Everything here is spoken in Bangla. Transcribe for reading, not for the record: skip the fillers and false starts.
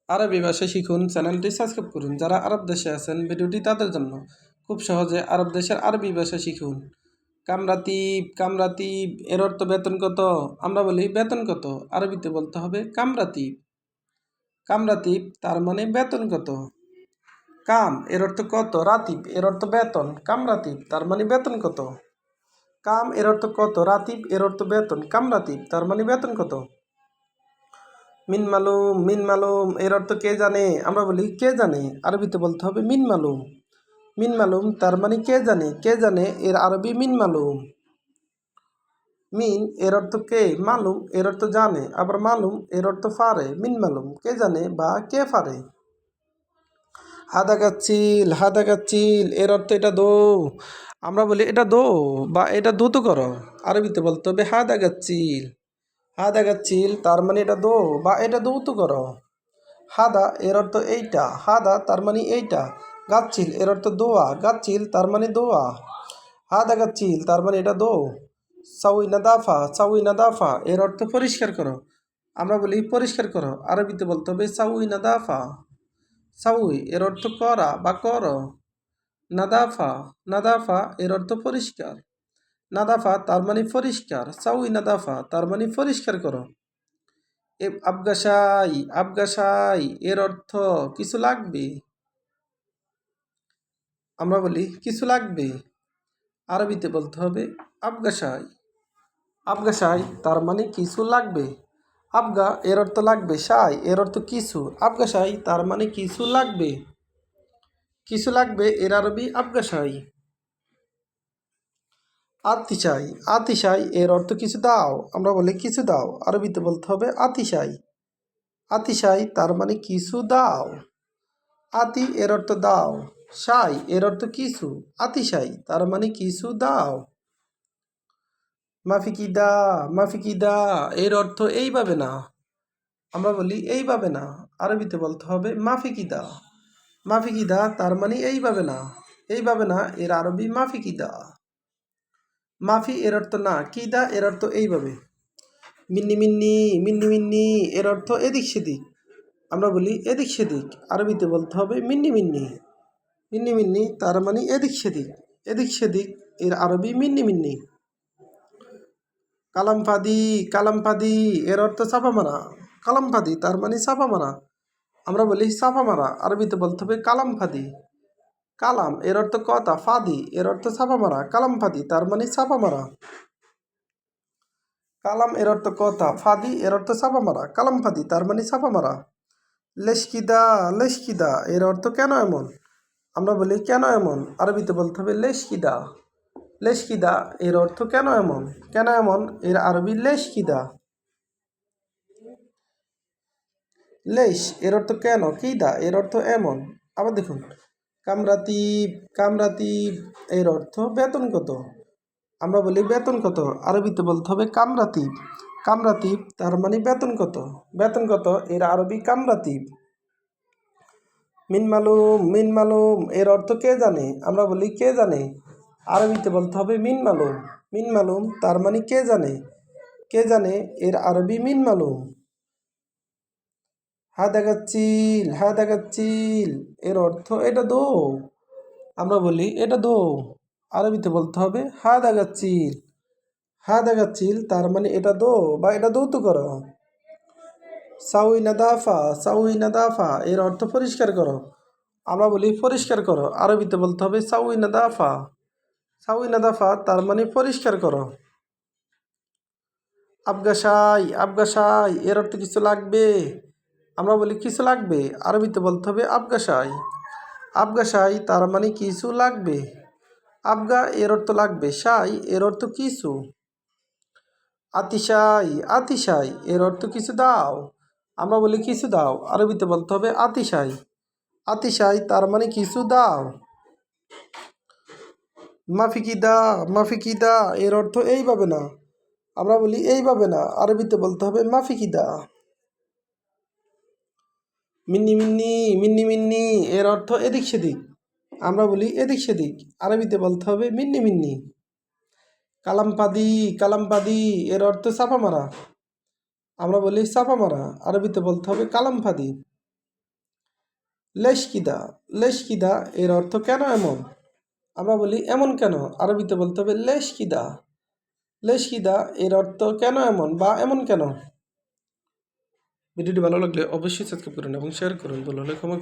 আরবি ভাষা শিখুন চ্যানেলটি সাবস্ক্রাইব করুন। যারা আরব দেশে আছেন ভিডিওটি তাদের জন্য। খুব সহজে আরব দেশের আরবি ভাষা শিখুন। কামরাতিব কামরাতিব এর অর্থ বেতন কত? আমরা বলি বেতন কত, আরবিতে বলতে হবে কামরাতিব। কামরাতিব তার মানে বেতন কত। কাম এর অর্থ কত, রাতিব এর অর্থ বেতন, কামরাতিব তার মানে বেতন কত। কাম এর অর্থ কত, রাতিব এর অর্থ বেতন, কামরাতিব তার মানে বেতন কত। মিন মালুম মিন মালুম এর অর্থ কে জানে, আমরা বলি কে জানে, আরবিতে বলতে হবে মিন মালুম। মিন মালুম তার মানে কে জানে, কে জানে এর আরবি মিন মালুম। মিন এর অর্থ কে, মালুম এর অর্থ জানে, আবার মালুম এর অর্থ ফারে। মিন মালুম কে জানে বা কে ফারে। হাদা গাচ্ছিল হাদা গাচ্ছিল এর অর্থ এটা দো, আমরা বলি এটা দো বা এটা দ্রুত করো, আরবিতে বলতে হবে হাদা গাচ্ছিল। হাদা গাচ্ছিল তার মানে এটা দো বা এটা দ্রুত করো। হাদা এর অর্থ এইটা, হাদা তার মানে এইটা। গাচ্ছিল এর অর্থ দোয়া, গাচ্ছিল তার মানে দোয়া। হাদা গাচ্ছিল তার মানে এটা দো। সাউই নাদাফা সাউই নাদাফা এর অর্থ পরিষ্কার করো, আমরা বলি পরিষ্কার করো, আরবিতে বলতে হবে সাউই নাদাফা। সাউই এর অর্থ করা বা করো। নাদাফা নাদাফা এর অর্থ পরিষ্কার। নাদাফা তার মানে পরিষ্কার, সাউই নাদাফা তার মানে পরিষ্কার করো। আবগাসাই আবগাসাই এর অর্থ কিছু লাগবে, আমরা বলি কিছু লাগবে, আরবিতে বলতে হবে আবগাসাই। আবগাসাই তার মানে কিছু লাগবে। আবগা এর অর্থ লাগবে, সাই এর অর্থ কিছু, আবগাসাই তার মানে কিছু লাগবে। কিছু লাগবে এর আরবি আবগাসাই। আতিশাই আতিশাই এর অর্থ কিছু দাও, আমরা বলি কিছু দাও, আরবিতে বলতে হবে আতিশাই। আতিশাই তার মানে কিছু দাও। আতি এর অর্থ দাও, সাই এর অর্থ কিছু, আতিশাই তার মানে কিছু দাও। মাফিকিদা মাফিকিদা এর অর্থ এইভাবে না, আমরা বলি এইভাবে না, আরবিতে বলতে হবে মাফিকিদা। মাফিকিদা তার মানে এইভাবে না, এইভাবে না এর আরবি মাফিকিদা। মাফি এর অর্থ না, কিদা এর অর্থ এইভাবে। মিন্নি মিন্নি মিন্নি মিন্নি এর অর্থ এদিক সেদিক, আমরা বলি এদিক সেদিক, আরবিতে বলতে হবে মিন্নি মিন্নি। মিন্নি মিন্নি তার মানে এদিক সেদিক, এদিক সেদিক এর আরবি মিন্নি মিন্নি। কালামফাদি কালামফাদি এর অর্থ চাপা মারা, কালামফাদি তার মানে চাপা মারা, আমরা বলি চাপা মারা, আরবিতে বলতে হবে কালামফাদি। কালাম এর অর্থ কথা, ফাদি এর অর্থ চাপা মারা, কালামফাদি তার মানে চাপা মারা। কালাম এর অর্থ কথা, ফাদি এর অর্থ চাপা মারা, কালামফাদি তার মানে চাপা মারা। লেশকিদা লেশকিদা এর অর্থ কেন এমন, আমরা বলি কেন এমন, আরবিতে বলতে হবে লেশকিদা। লেশকিদা এর অর্থ কেন এমন, কেন এমন এর আরবি লেশকিদা। লেশ এর অর্থ কেন, কিদা এর অর্থ এমন। আবার দেখুন, কামরাতিব কামরাতিব এর অর্থ বেতন কত, আমরা বলি বেতন কত, আরবিতে বলতে হবে কামরাতিব। কামরাতিব তার মানে বেতন কত, বেতন কত এর আরবি কামরাতিব। মিন মালুম মিন মালুম এর অর্থ কে জানে, আমরা বলি কে জানে, আরবিতে বলতে হবে মিন মালুম। মিন মালুম তার মানে কে জানে, কে জানে এর আরবি মিন মালুম। হাদা গাচ্ছিল এর অর্থ এটা দো, আমরা বলি এটা দো, আরবিতে বলতে হবে হাদা গাচ্ছিল। হাদা গাচ্ছিল তার মানে এটা দো বা এটা দৌত করো। সাউই নাদাফা সাউই নাদাফা এর অর্থ পরিষ্কার করো, আমরা বলি পরিষ্কার করো, আরবিতে বলতে হবে সাউই নাদাফা। সাউই নাদাফা তার মানে পরিষ্কার করো। আবগাসাই আবগাসাই এর অর্থ কিছু লাগবে, আমরা বলি কিছু লাগবে, আরবিতে বলতে হবে আবগাসাই। আবগাসাই তার মানে কিছু লাগবে। আবগা এর অর্থ লাগবে, সাই এর অর্থ কিছু। আতিশাই আতিশাই এর অর্থ কিছু দাও, আমরা বলি কিছু দাও, আরবিতে বলতে হবে আতিশাই। আতিশাই তার মানে কিছু দাও। মাফিকিদা মাফিকিদা এর অর্থ এইভাবে না, আমরা বলি এইভাবে না, আরবিতে বলতে হবে মাফিকিদা। মিন্নি মিন্নি মিন্নি মিন্নি এর অর্থ এদিক সেদিক, আমরা বলি এদিক সেদিক, আরবিতে বলতে হবে মিন্নি মিন্নি। কালামপাদি কালামপাদি এর অর্থ চাপা মারা, আমরা বলি চাপা মারা, আরবিতে বলতে হবে কালামফাদি। লেশকিদা, লেশকিদা এর অর্থ কেন এমন? আমরা বলি এমন কেন, আরবিতে বলতে হবে লেশকিদা। লেশকিদা এর অর্থ কেন এমন বা এমন কেন। ভিডিওটি ভালো লাগলে অবশ্যই সাবস্ক্রাইব করুন এবং শেয়ার করুন। ভুল হলে ক্ষমা